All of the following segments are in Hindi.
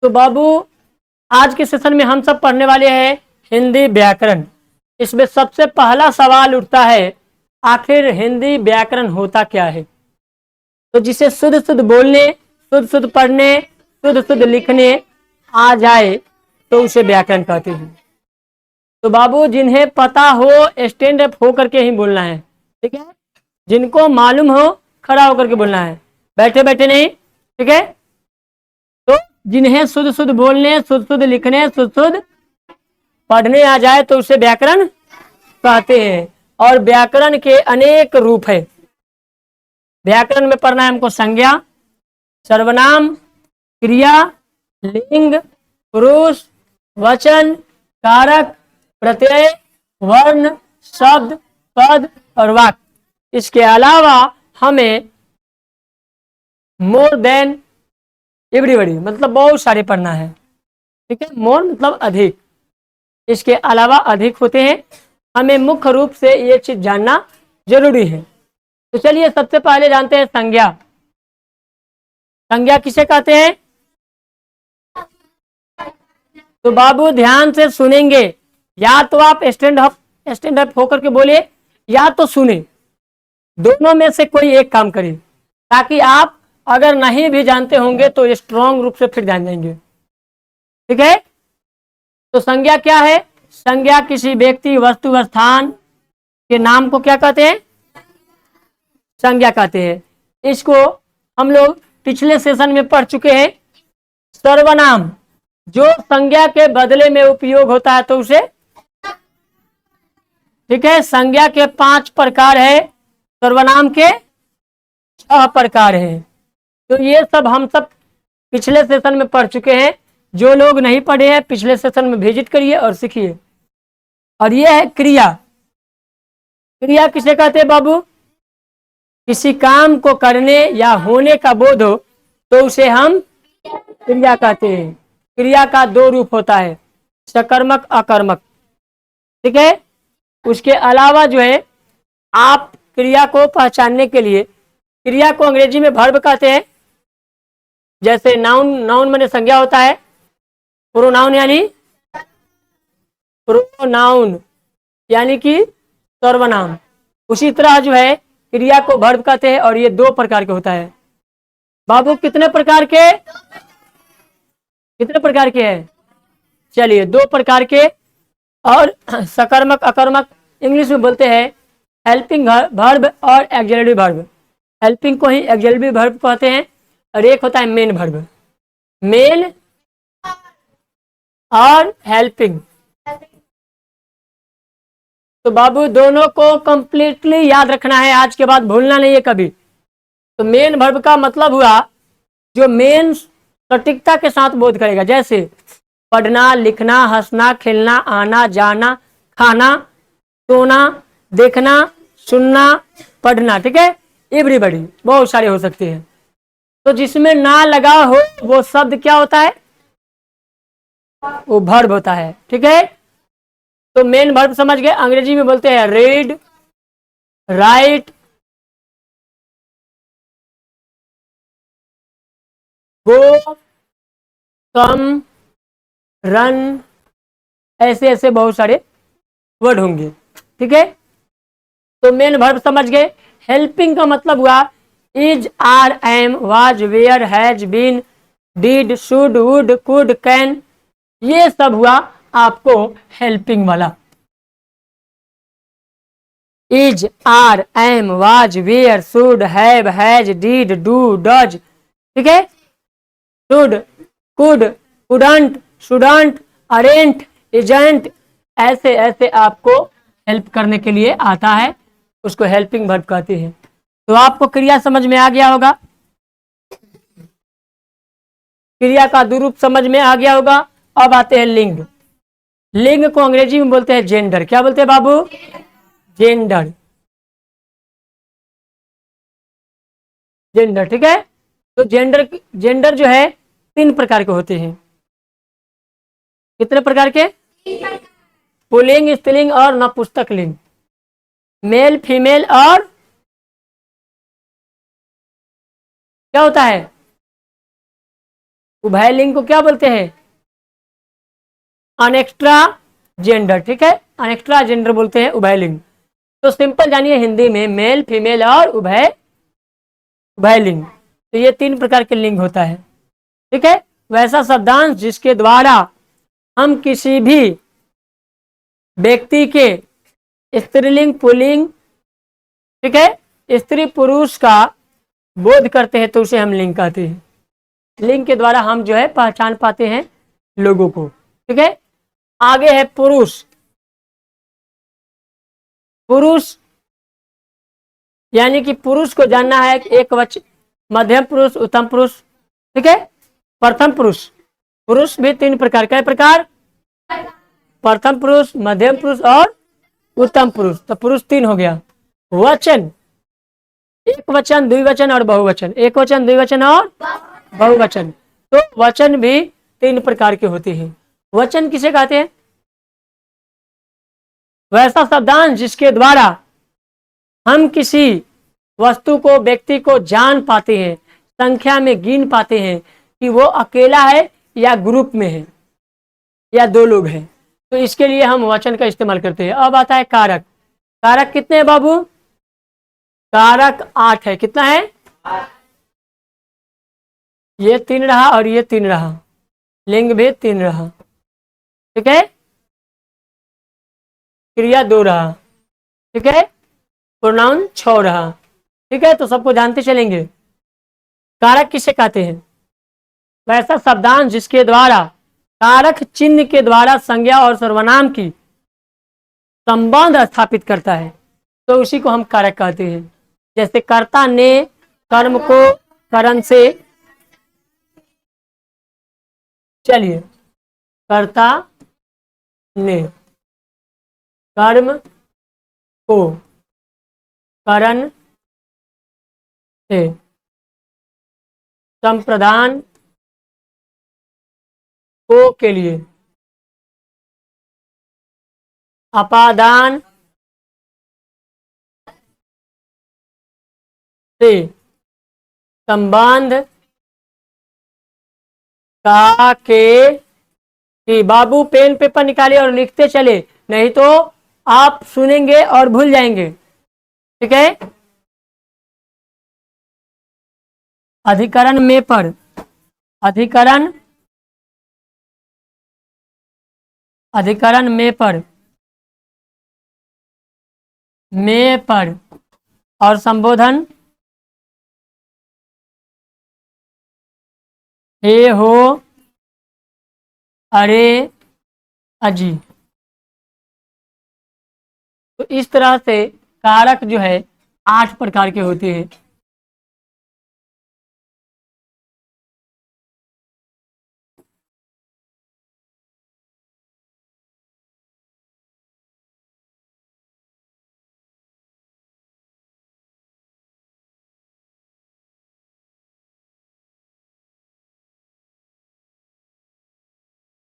तो बाबू आज के सेशन में हम सब पढ़ने वाले हैं हिंदी व्याकरण। इसमें सबसे पहला सवाल उठता है, आखिर हिंदी व्याकरण होता क्या है। तो जिसे शुद्ध शुद्ध बोलने, शुद्ध शुद्ध पढ़ने, शुद्ध शुद्ध लिखने आ जाए तो उसे व्याकरण कहते हैं। तो बाबू जिन्हें पता हो स्टैंड अप होकर के ही बोलना है, ठीक है। जिनको मालूम हो खड़ा होकर के बोलना है, बैठे बैठे नहीं, ठीक है। तो जिन्हें शुद्ध शुद्ध बोलने, शुद्ध शुद्ध लिखने, शुद्ध शुद्ध पढ़ने आ जाए तो उसे व्याकरण कहते हैं। और व्याकरण के अनेक रूप है। व्याकरण में पढ़ना है हमको संज्ञा, सर्वनाम, क्रिया, लिंग, पुरुष, वचन, कारक, प्रत्यय, वर्ण, शब्द, पद और वाक्य। इसके अलावा हमें मोर देन एवरीबॉडी मतलब बहुत सारे पढ़ना है, ठीक है। मोर मतलब अधिक, इसके अलावा अधिक होते हैं। हमें मुख्य रूप से ये चीज जानना जरूरी है। तो चलिए सबसे पहले जानते हैं संज्ञा। संज्ञा किसे कहते हैं? तो बाबू ध्यान से सुनेंगे, या तो आप स्टैंड अप होकर के बोलिए या तो सुने, दोनों में से कोई एक काम करिए, ताकि आप अगर नहीं भी जानते होंगे तो स्ट्रॉन्ग रूप से फिर जान जाएंगे, ठीक है। तो संज्ञा क्या है? संज्ञा किसी व्यक्ति, वस्तु, स्थान के नाम को क्या कहते हैं? संज्ञा कहते हैं। इसको हम लोग पिछले सेशन में पढ़ चुके हैं। सर्वनाम जो संज्ञा के बदले में उपयोग होता है तो उसे, ठीक है। संज्ञा के 5 प्रकार है, सर्वनाम के 6 प्रकार है। तो ये सब हम सब पिछले सेशन में पढ़ चुके हैं। जो लोग नहीं पढ़े हैं पिछले सेशन में विजिट करिए और सीखिए। और ये है क्रिया। क्रिया किसे कहते हैं बाबू? किसी काम को करने या होने का बोध हो तो उसे हम क्रिया कहते हैं। क्रिया का 2 रूप होता है, सकर्मक, अकर्मक, ठीक है। उसके अलावा जो है, आप क्रिया को पहचानने के लिए, क्रिया को अंग्रेजी में वर्ब कहते हैं। जैसे नाउन, नाउन माने संज्ञा होता है, प्रोनाउन यानी कि सर्वनाम। उसी तरह जो है क्रिया को वर्ब कहते हैं और ये 2 प्रकार के होता है। बाबू कितने प्रकार के हैं? चलिए 2 प्रकार के। और सकर्मक, अकर्मक इंग्लिश में बोलते हैं हेल्पिंग वर्ब और एक्सिलरी वर्ब। हेल्पिंग को ही एक्सिलरी वर्ब कहते हैं और एक होता है मेन वर्ब। मेन और हेल्पिंग। तो बाबू दोनों को कंप्लीटली याद रखना है, आज के बाद भूलना नहीं है कभी। तो मेन वर्ब का मतलब हुआ जो मेन सटीकता के साथ बोध करेगा, जैसे पढ़ना, लिखना, हंसना, खेलना, आना, जाना, खाना, सोना, देखना, सुनना, पढ़ना, ठीक है। एवरीबॉडी बहुत सारे हो सकते हैं। तो जिसमें ना लगा हो वो शब्द क्या होता है? वो वर्ब होता है, ठीक है। तो मेन वर्ब समझ गए। अंग्रेजी में बोलते हैं रीड, राइट, गो, कम, रन, ऐसे ऐसे बहुत सारे वर्ड होंगे, ठीक है। तो मेन वर्ब समझ गए। हेल्पिंग का मतलब हुआ is, are, am, was, were, has, been, did, should, would, could, can, ये सब हुआ आपको हेल्पिंग वाला। Is, are, am, was, were, should, have, has, did, do, does, ठीक है। Should, could, couldn't, shouldn't, aren't, agent, ऐसे ऐसे आपको हेल्प करने के लिए आता है, उसको हेल्पिंग वर्ब कहते हैं। तो आपको क्रिया समझ में आ गया होगा, क्रिया का दुरूप समझ में आ गया होगा। अब आते हैं लिंग। लिंग को अंग्रेजी में बोलते हैं जेंडर। क्या बोलते हैं बाबू? जेंडर, जेंडर, ठीक है। तो जेंडर जो है 3 प्रकार के होते हैं। कितने प्रकार के? पुल्लिंग, स्त्रीलिंग और नपुंसक लिंग। मेल, फीमेल और क्या होता है? उभयलिंग को क्या बोलते हैं? अनएक्स्ट्रा जेंडर, ठीक है, अनएक्स्ट्रा जेंडर बोलते हैं उभयलिंग। तो सिंपल जानिए हिंदी में मेल, फीमेल और उभयलिंग, तो ये 3 प्रकार के लिंग होता है, ठीक है। वैसा शब्दांश जिसके द्वारा हम किसी भी व्यक्ति के स्त्रीलिंग, पुल्लिंग, ठीक है, स्त्री पुरुष का बोध करते हैं तो उसे हम लिंग कहते हैं। लिंग के द्वारा हम जो है पहचान पाते हैं लोगों को, ठीक है। आगे है पुरुष। पुरुष यानी कि पुरुष को जानना है एक वचन, मध्यम पुरुष, उत्तम पुरुष, ठीक है। प्रथम पुरुष, पुरुष भी 3 प्रकार, क्या प्रकार? प्रथम पुरुष, मध्यम पुरुष और उत्तम पुरुष, तो पुरुष 3 हो गया। वचन, एक वचन, द्विवचन और बहुवचन, एक वचन, द्विवचन और बहुवचन, तो वचन भी 3 प्रकार के होते हैं। वचन किसे कहते हैं? वैसा शब्दांश जिसके द्वारा हम किसी वस्तु को, व्यक्ति को जान पाते हैं, संख्या में गिन पाते हैं कि वो अकेला है या ग्रुप में है या 2 लोग हैं, तो इसके लिए हम वचन का इस्तेमाल करते हैं। अब आता है कारक। कारक कितने हैं बाबू? कारक 8 है। कितना है? ये 3 रहा और ये 3 रहा, लिंग भी 3 रहा, ठीक है। क्रिया 2 रहा, ठीक है। प्रोनाउन 6 रहा, ठीक है। तो सबको जानते चलेंगे। कारक किसे कहते हैं? वैसा शब्दांश जिसके द्वारा कारक चिन्ह के द्वारा संज्ञा और सर्वनाम की संबंध स्थापित करता है, तो उसी को हम कारक कहते हैं। जैसे कर्ता ने कर्म को करण से, चलिए, कर्ता ने कर्म को करण से संप्रदान को के लिए अपादान से संबंध का के कि बाबू पेन पेपर निकाले और लिखते चले, नहीं तो आप सुनेंगे और भूल जाएंगे, ठीक है। अधिकरण में पर, अधिकरण, अधिकरण में पर और संबोधन हे हो, अरे, अजी। तो इस तरह से कारक जो है 8 प्रकार के होते हैं।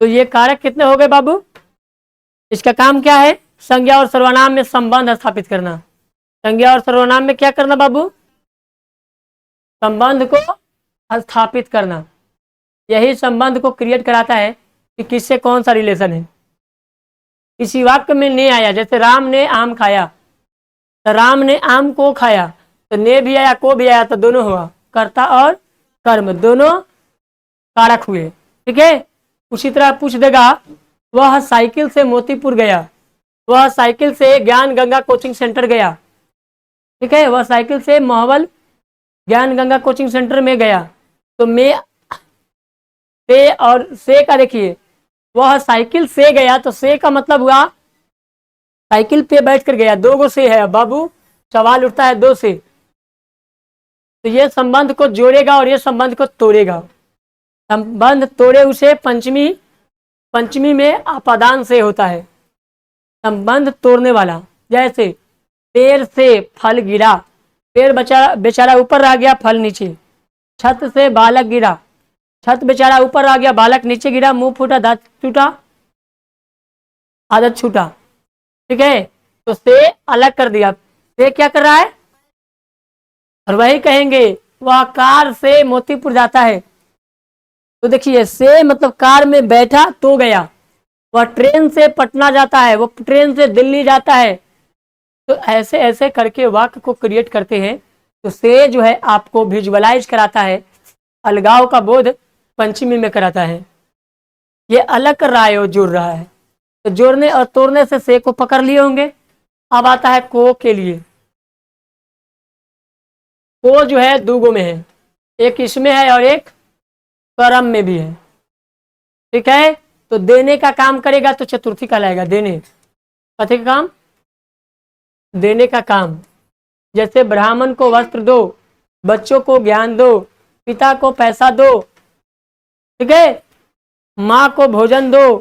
तो ये कारक कितने हो गए बाबू? इसका काम क्या है? संज्ञा और सर्वनाम में संबंध स्थापित करना। संज्ञा और सर्वनाम में क्या करना बाबू? संबंध को स्थापित करना। यही संबंध को क्रिएट कराता है कि किससे कौन सा रिलेशन है। किसी वाक्य में ने आया, जैसे राम ने आम खाया, तो राम ने आम को खाया, तो ने भी आया, को भी आया, तो दोनों हुआ, कर्ता और कर्म दोनों कारक हुए, ठीक है। उसी तरह पूछ देगा, वह साइकिल से मोतीपुर गया, वह साइकिल से ज्ञान गंगा कोचिंग सेंटर गया, ठीक है। वह साइकिल से मोहवल ज्ञान गंगा कोचिंग सेंटर में गया, तो मैं से और से का देखिए, वह साइकिल से गया, तो से का मतलब हुआ साइकिल पे बैठ कर गया, 2 गो से है बाबू, सवाल उठता है 2 से, तो ये संबंध को जोड़ेगा और ये संबंध को तोड़ेगा। संबंध तोड़े उसे पंचमी, पंचमी में अपादान से होता है संबंध तोड़ने वाला। जैसे पेड़ से फल गिरा, पेड़ बेचारा ऊपर रह गया, फल नीचे। छत से बालक गिरा, छत बेचारा ऊपर आ गया, बालक नीचे गिरा, मुंह फूटा, दांत टूटा, आदत छूटा, ठीक है। तो से अलग कर दिया, से क्या कर रहा है? और वही कहेंगे, वह कार से मोतीपुर जाता है, तो देखिए से मतलब कार में बैठा तो गया, वह ट्रेन से पटना जाता है, वो ट्रेन से दिल्ली जाता है। तो ऐसे ऐसे करके वाक्य को क्रिएट करते हैं। तो से जो है आपको विजुअलाइज कराता है, अलगाव का बोध पंचमी में कराता है। ये अलग कर रहा है और जोड़ रहा है। तो जोड़ने और तोड़ने से को पकड़ लिए होंगे। अब आता है को के लिए। को जो है दूगो में है, एक इसमें है और एक परम में भी है। ठीक है, तो देने का काम करेगा तो चतुर्थी कहलाएगा। देने कथी का काम? देने का काम। जैसे ब्राह्मण को वस्त्र दो, बच्चों को ज्ञान दो, पिता को पैसा दो, ठीक है, माँ को भोजन दो।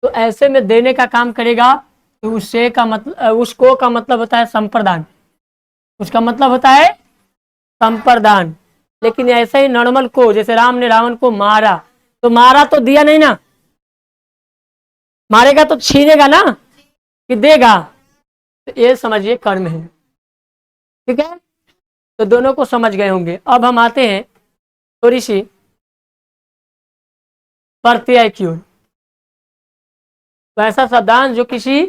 तो ऐसे में देने का काम करेगा। तो उससे का मतलब, उसको का मतलब होता है संप्रदान, उसका मतलब होता है संप्रदान। लेकिन ऐसे ही नॉर्मल को, जैसे राम ने रावण को मारा, तो मारा तो दिया नहीं ना, मारेगा तो छीनेगा ना कि देगा। तो ये समझिए कर्म है। ठीक है, तो दोनों को समझ गए होंगे। अब हम आते हैं थोड़ी सी प्रत्यय की ओर। वैसा शब्दांश जो किसी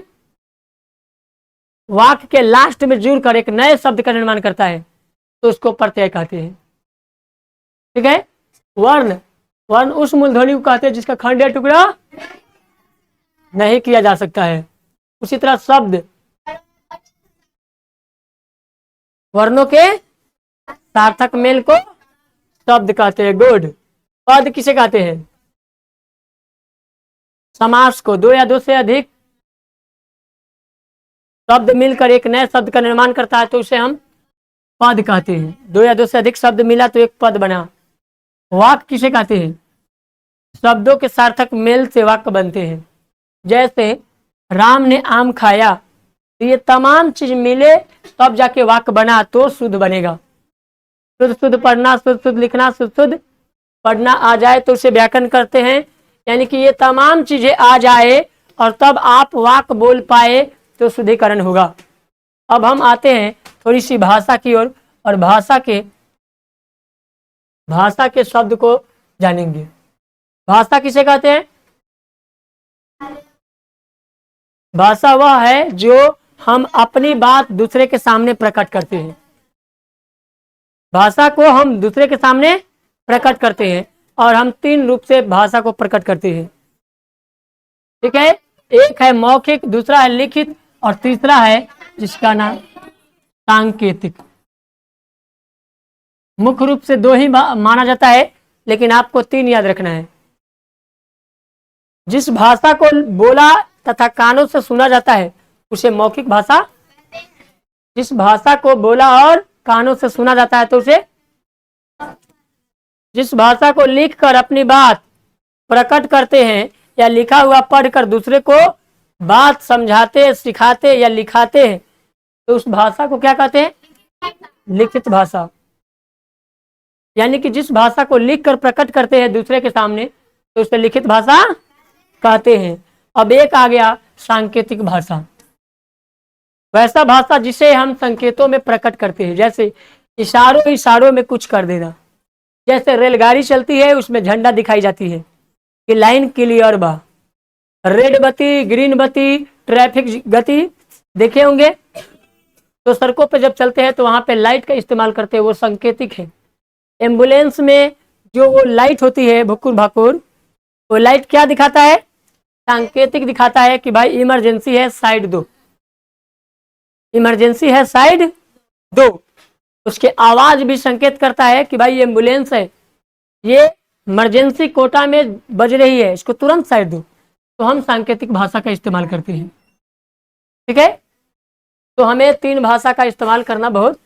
वाक्य के लास्ट में जुड़कर एक नए शब्द का निर्माण करता है, तो उसको प्रत्यय कहते हैं। ठीक है, वर्ण, वर्ण उस मूलध्वनि को कहते हैं जिसका खंड या टुकड़ा नहीं किया जा सकता है। उसी तरह शब्द, वर्णों के सार्थक मेल को शब्द कहते हैं। गुड। पद किसे कहते हैं? समास को। दो या दो से अधिक शब्द मिलकर एक नए शब्द का निर्माण करता है तो उसे हम पद कहते हैं। दो या दो से अधिक शब्द मिला तो एक पद बना। वाक्य किसे कहते हैं? शब्दों के सार्थक मेल से वाक्य बनते हैं। जैसे राम ने आम खाया, तो ये तमाम चीज मिले तब जाके वाक्य बना तो शुद्ध बनेगा। शुद्ध शुद्ध पढ़ना, शुद्ध शुद्ध लिखना, शुद्ध शुद्ध पढ़ना आ जाए तो उसे व्याकरण करते हैं। यानी कि ये तमाम चीजें आ जाए और तब आप वाक्य बोल पाए तो शुद्धिकरण होगा। अब हम आते हैं थोड़ी सी भाषा की ओर और भाषा के शब्द को जानेंगे। भाषा किसे कहते हैं? भाषा वह है जो हम अपनी बात दूसरे के सामने प्रकट करते हैं। भाषा को हम दूसरे के सामने प्रकट करते हैं और हम तीन रूप से भाषा को प्रकट करते हैं। ठीक है, एक है मौखिक, दूसरा है लिखित और तीसरा है जिसका नाम सांकेतिक। मुख्य रूप से दो ही माना जाता है, लेकिन आपको तीन याद रखना है। जिस भाषा को बोला तथा कानों से सुना जाता है उसे मौखिक भाषा, जिस भाषा को बोला और कानों से सुना जाता है तो उसे, जिस भाषा को लिखकर अपनी बात प्रकट करते हैं या लिखा हुआ पढ़कर दूसरे को बात समझाते, सिखाते या लिखाते हैं तो उस भाषा को क्या कहते हैं? लिखित भाषा। यानी कि जिस भाषा को लिखकर प्रकट करते हैं दूसरे के सामने तो उसे लिखित भाषा कहते हैं। अब एक आ गया सांकेतिक भाषा। वैसा भाषा जिसे हम संकेतों में प्रकट करते हैं, जैसे इशारों इशारों में कुछ कर देना। जैसे रेलगाड़ी चलती है उसमें झंडा दिखाई जाती है कि लाइन क्लियर बा, रेड बत्ती, ग्रीन बत्ती, ट्रैफिक गति देखे होंगे। तो सड़कों पे जब चलते हैं तो वहां पे लाइट का इस्तेमाल करते हैं, वो सांकेतिक है। एम्बुलेंस में जो वो लाइट होती है भुकुर भाकुर, वो लाइट क्या दिखाता है? सांकेतिक दिखाता है कि भाई इमरजेंसी है, साइड दो, इमरजेंसी है, साइड दो। उसके आवाज भी संकेत करता है कि भाई एम्बुलेंस है, ये इमरजेंसी कोटा में बज रही है, इसको तुरंत साइड दो। तो हम सांकेतिक भाषा का इस्तेमाल करते हैं। ठीक है, तो हमें तीन भाषा का इस्तेमाल करना बहुत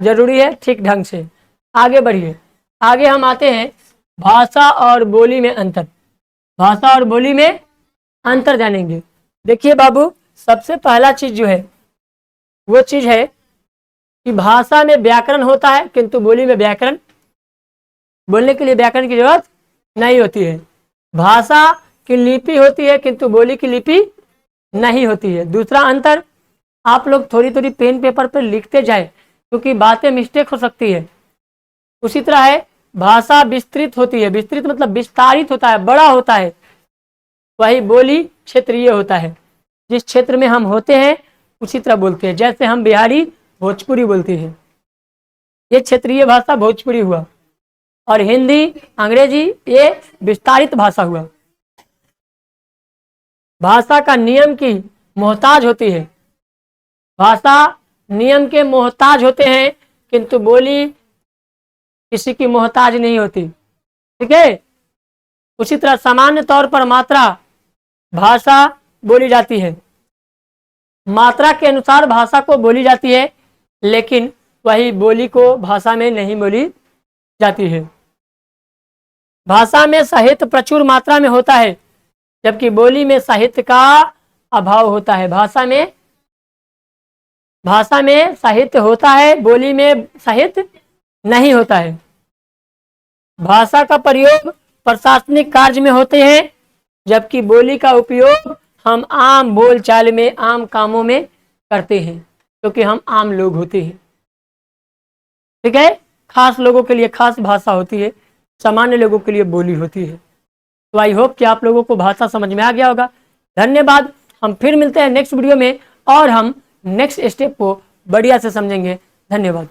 जरूरी है ठीक ढंग से। आगे बढ़िए, आगे हम आते हैं भाषा और बोली में अंतर। भाषा और बोली में अंतर जानेंगे। देखिए बाबू, सबसे पहला चीज जो है वो चीज है कि भाषा में व्याकरण होता है किंतु बोली में व्याकरण, बोलने के लिए व्याकरण की जरूरत नहीं होती है। भाषा की लिपि होती है किंतु बोली की लिपि नहीं होती है। दूसरा अंतर, आप लोग थोड़ी थोड़ी पेन पेपर पर लिखते जाए क्योंकि बातें मिस्टेक हो सकती है। उसी तरह है भाषा विस्तृत होती है, विस्तृत मतलब विस्तारित होता है, बड़ा होता है। वही बोली क्षेत्रीय होता है, जिस क्षेत्र में हम होते हैं उसी तरह बोलते हैं। जैसे हम बिहारी भोजपुरी बोलते हैं, ये क्षेत्रीय भाषा भोजपुरी हुआ। और हिंदी, अंग्रेजी ये विस्तारित भाषा हुआ। भाषा का नियम की मोहताज होती है, भाषा नियम के मोहताज होते हैं, किंतु बोली किसी की मोहताज नहीं होती। ठीक है। उसी तरह सामान्य तौर पर मात्रा भाषा बोली जाती है, मात्रा के अनुसार भाषा को बोली जाती है, लेकिन वही बोली को भाषा में नहीं बोली जाती है। भाषा में साहित्य प्रचुर मात्रा में होता है, जबकि बोली में साहित्य का अभाव होता है। भाषा में साहित्य होता है, बोली में साहित्य नहीं होता है। भाषा का प्रयोग प्रशासनिक कार्य में होते हैं, जबकि बोली का उपयोग हम आम बोलचाल में, आम कामों में करते हैं, क्योंकि हम आम लोग होते हैं। ठीक है। खास लोगों के लिए खास भाषा होती है, सामान्य लोगों के लिए बोली होती है। तो आई होप कि आप लोगों को भाषा समझ में आ गया होगा। धन्यवाद। हम फिर मिलते हैं नेक्स्ट वीडियो में और हम नेक्स्ट स्टेप को बढ़िया से समझेंगे। धन्यवाद।